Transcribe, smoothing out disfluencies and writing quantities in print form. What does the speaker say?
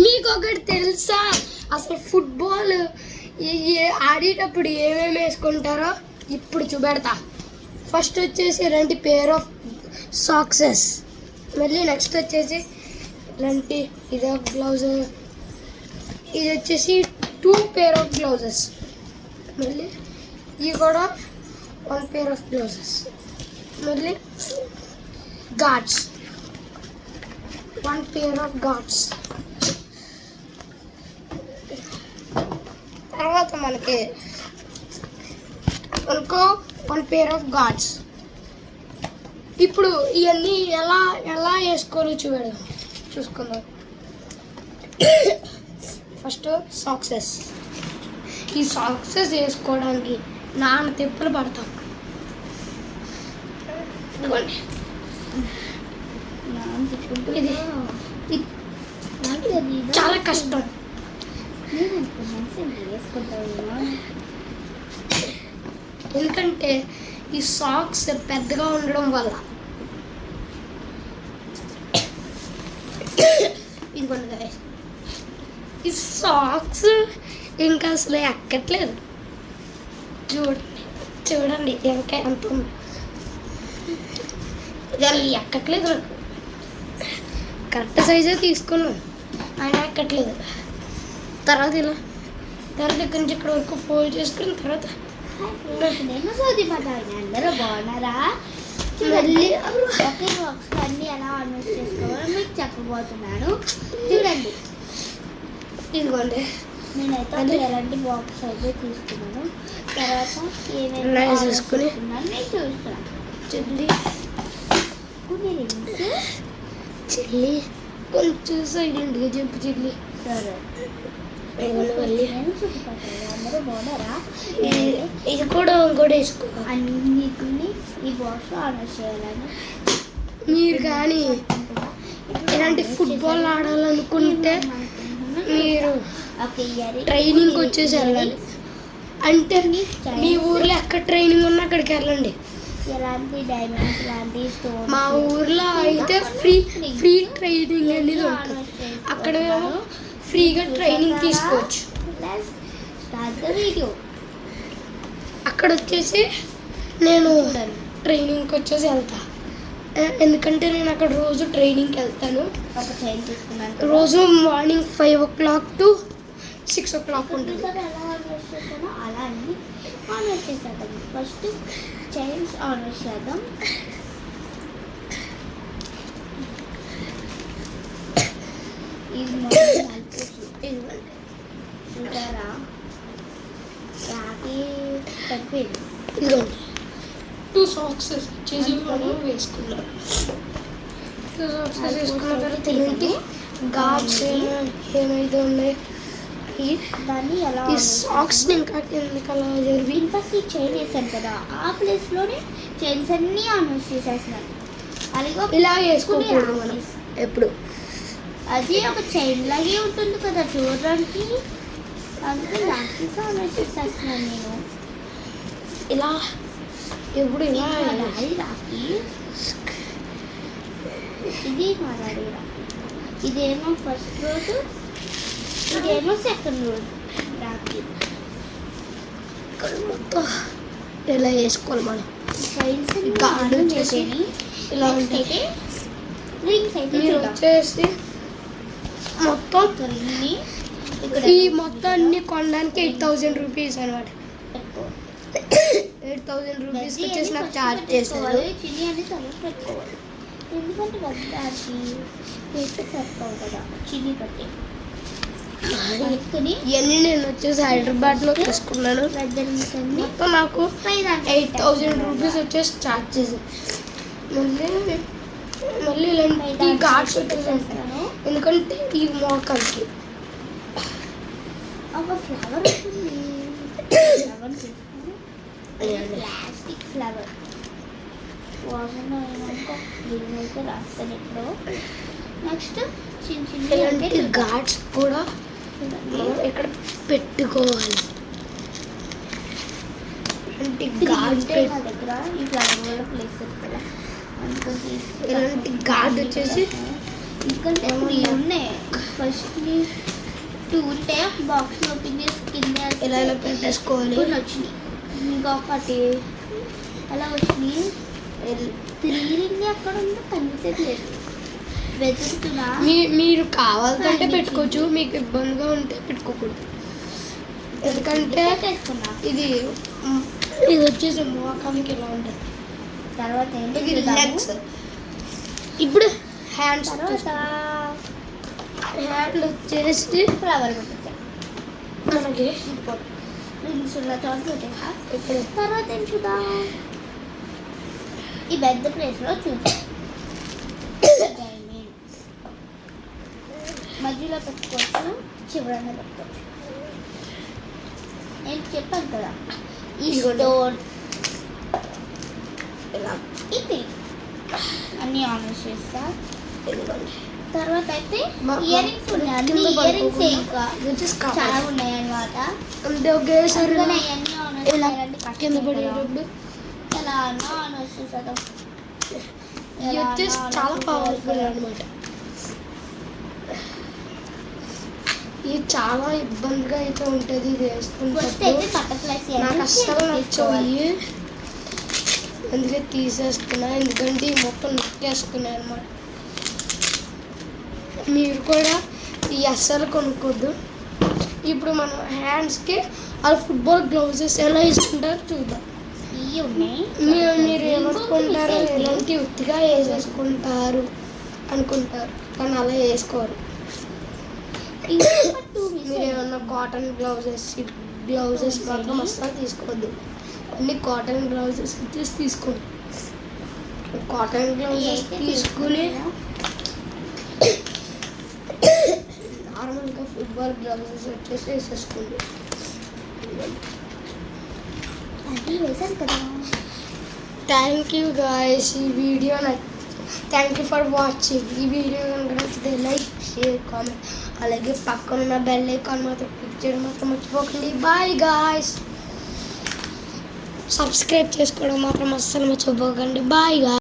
మీకు ఒకటి తెలుసా అసలు ఫుట్బాల్ ఆడేటప్పుడు ఏమేమి వేసుకుంటారో ఇప్పుడు చూపెడతా. ఫస్ట్ వచ్చేసి ఇలాంటి పేర్ ఆఫ్ సాక్సెస్, మళ్ళీ నెక్స్ట్ వచ్చేసి ఇలాంటి ఇదే గ్లౌజ్, ఇది వచ్చేసి 2 పేర్ ఆఫ్ గ్లౌజెస్, మళ్ళీ ఇవి కూడా 1 పేర్ ఆఫ్ గ్లౌజెస్, మళ్ళీ గార్డ్స్ 1 పేర్ ఆఫ్ గార్డ్స్. తర్వాత మనకి 1 పేర్ ఆఫ్ గార్డ్స్. ఇప్పుడు ఇవన్నీ ఎలా వేసుకోవాలో చూసుకుందాం. First socks. ఈ సాక్సెస్ వేసుకోవడానికి నాన్న తిప్పలు పడతాం. ఇది చాలా కష్టం. ఎందుకంటే ఈ సాక్స్ పెద్దగా ఉండడం వల్ల. ఇదిగోండి, ఈ సాక్స్ ఇంకా అసలు ఎక్కట్లేదు. చూడండి ఇంకా ఎంత ఉంది, ఇది ఎక్కట్లేదు. నాకు కరెక్ట్ సైజే తీసుకున్నాను, ఆయన ఎక్కట్లేదు. తర్వాత ఇక్కడ నుంచి ఇక్కడ వరకు ఫోల్డ్ చేసుకున్న తర్వాత అందరూ బాగున్నారా? మళ్ళీ ఒకే బాక్స్ అన్ని ఎలా ఆర్గనైజ్ చేసుకోవాలో మీకు చెప్పబోతున్నాను. చూడండి, ఇదిగోండి నేనైతే ఎలాంటి బాక్స్ అయితే తీసుకున్నాను. తర్వాత ఏమైనా చేసుకుని నేను చూస్తున్నాను. చిల్లి కొంచెం సైడ్ ఇంటికి చెప్పు చిల్లి. సరే, మళ్ళీ అందరూ బాగున్నారా? ఇది కూడా ఇంకోటి వేసుకో. అన్నిటిని ఈ బాక్స్ ఆర్డర్ చేయాలని మీరు కానీ ఇలాంటి ఫుట్బాల్ ఆడాలనుకుంటే మీరు ట్రైనింగ్కి వచ్చేసి వెళ్ళాలి. అంటే మీ ఊర్లో ఎక్కడ ట్రైనింగ్ ఉన్నా అక్కడికి వెళ్ళండి. ఎలాంటి డైమండ్స్ లాంటి స్టోన్ మా ఊర్లో అయితే ఫ్రీ ట్రైనింగ్ అనేది ఉంటుంది. అక్కడ ఫ్రీగా ట్రైనింగ్ తీసుకోవచ్చు. అక్కడ వచ్చేసి నేను ట్రైనింగ్కి వచ్చేసి వెళ్తా. ఎందుకంటే నేను అక్కడ రోజు ట్రైనింగ్కి వెళ్తాను. రోజు మార్నింగ్ 5 o'clock to 6 o'clock ఉంటుంది. అలా అన్ని ఆర్డర్ చేసేద్దాం. ఫస్ట్ చైన్స్ ఆర్డర్ చేద్దాం. చూసారా, రాకి తప్పింది. ఇదిగోండి 2 సాక్సెస్ వచ్చేసి మనం వేసుకున్నాం. 2 సాక్సెస్ వేసుకున్న తర్వాత ఏంటి గార్డ్స్ ఏమైతే ఉన్నాయి దాన్ని ఎలా ఈ సాక్స్ని ఇంకా కిందకి అలా జరిపి ఫస్ట్ ఈ చైన్ వేసాను కదా, ఆ ప్లేస్లోనే చైన్స్ అన్నీ ఆన్వర్స్ చేసేస్తున్నాను. అలాగే ఇలా వేసుకోకూడదు మనం ఎప్పుడు. అది ఒక చైన్ లాగే ఉంటుంది కదా చూడడానికి, అందుకే దానికి ఆన్వర్స్ చేసేస్తున్నాను నేను. ఇలా ఎప్పుడు ఇలా డాడీ రాకి, ఇది మా డాడీ రాకి. ఇదేమో ఫస్ట్ రోజు, ఇదేమో సెకండ్ రోజు రాకి. ఇక్కడ మొత్తం ఇలా వేసుకోవాలి మనం. చైన్స్ గార్డ్ వచ్చేసి ఇలా అయితే రింగ్స్ అయితే మీరు వచ్చేసి మొత్తం ఈ మొత్తం అన్ని కొనడానికి 8,000 rupees అనమాట. 8,000 rupees వచ్చేసి నాకు ఛార్జ్ చేశారు. చిన్ని అని తల పెట్టుకోవాలి, ఎందుకంటే వద్దాకి వేస్తే సరిపోవు కదా. చిన్ని పట్టి ఇవన్నీ నేను వచ్చేసి హైదరాబాద్లో తీసుకున్నాను. మొత్తం నాకు 8,000 rupees వచ్చేసి ఛార్జ్ చేశారు. మళ్ళీ ఇలాంటి గార్డ్స్ వచ్చేసాను, ఎందుకంటే ఈ మోకాలకి ఒక ఫ్లవర్ ఉంటుంది. ఫ్లవర్ ప్లాస్టిక్ ఫ్లవర్ దీనికైతే రాస్తాను ఇప్పుడు. నెక్స్ట్ చిన్న చిన్న ఇలాంటి గార్డ్స్ కూడా ఇక్కడ పెట్టుకోవాలి. ఇలాంటి గార్డ్స్ దగ్గర ఈ ఫ్లవర్ కూడా ప్లేస్ కదా, ఇలాంటి గార్డ్ వచ్చేసి ఎందుకంటే ఉన్నాయి ఫస్ట్ టూ ఉంటే బాక్స్ ఓపెన్ చేసి కింద ఇలా ఇలా పెట్టేసుకోవాలి. కొన్ని వచ్చినాయి, ఇంకొకటి అలా వచ్చినాయి. తిరిగి అక్కడ ఉందో కనిపించట్లేదు, వెతుకుతున్నా. మీరు కావాలంటే పెట్టుకోవచ్చు, మీకు ఇబ్బందిగా ఉంటే పెట్టుకోకూడదు. ఎందుకంటే ఇది వచ్చేసి మోకానికి ఇలా ఉంటుంది. తర్వాత ఇది లెగ్స్. ఇప్పుడు హ్యాండ్స్ వచ్చేసి ఫ్లవర్ పెట్టేసా మనకి ఇప్పుడు తర్వాత ఏం చూద్దాం, ఈ పెద్ద ప్లేస్లో చూద్దాం. మధ్యలో పెట్టుకోవచ్చు, చివరన పెట్టుకోవచ్చు. నేను చెప్పాను కదా, ఈ స్టోన్ ఇలా ఇది అన్నీ ఆనర్స్ చేస్తా. ఇదిగోండి. తర్వాత అయితే మా- ఇయర్ రింగ్స్ ఉన్నాయి, అన్ని కింద ఇయర్ రింగ్స్ పడుకోకుండా. ఇంకా This is cover. చాలా ఉన్నాయి అన్నమాట. అంటే ఒకేసారి అందుకనే ఇవన్నీ ఆనర్స్ ఇలా చేయాలంటే కింద కష్టం కదా. పడేటప్పుడు ఎలా అన్నా ఆనర్స్ చేసేద్దాం. ఇది వచ్చేసి చాలా పవర్ఫుల్ అనమాట. ఇది చాలా ఇబ్బందిగా అయితే ఉంటుంది ఇది ఫస్ట్ అయితే వేసుకుంటే. బటర్ఫ్లైస్ నాకు అస్సలు నచ్చవు, అందుకే తీసేస్తున్నా. ఎందుకంటే ఈ మొక్కలు నొక్కేస్తున్నాయి అనమాట. మీరు కూడా ఈ అస్సలు కొనుక్కోద్దు. ఇప్పుడు మనం హ్యాండ్స్కి అలా ఫుట్బాల్ గ్లౌజెస్ ఎలా వేసుకుంటారో చూద్దాం. ఇవి ఉన్నాయి. మీరు ఏమనుకుంటారో ఎలాంటి ఉత్తిగా వేసేసుకుంటారు అనుకుంటారు, కానీ అలా వేసుకోరు. ఇంకొక టూ మీరు ఏమన్నా కాటన్ గ్లౌజెస్ మాత్రం అస్సలు తీసుకోవద్దు. అన్ని కాటన్ గ్లౌజెస్ వచ్చేసి తీసుకోండి. కాటన్ గ్లౌజెస్ తీసుకుని నార్మల్గా ఫుట్బాల్ గ్లౌజెస్ వచ్చేసి వేసేసుకోండి. అది వేసాను కదా. Thank you guys. ఈ video thank you for watching. ఈ వీడియో కనుక నచ్చితే లైక్, షేర్, కామెంట్, అలాగే పక్కన ఉన్న బెల్ ఐకాన్ మాత్రం క్లిక్ చేయడం మాత్రం మర్చిపోకండి. Bye guys. సబ్స్క్రైబ్ చేసుకోవడం మాత్రం అస్సలు మర్చిపోకండి. Bye guys.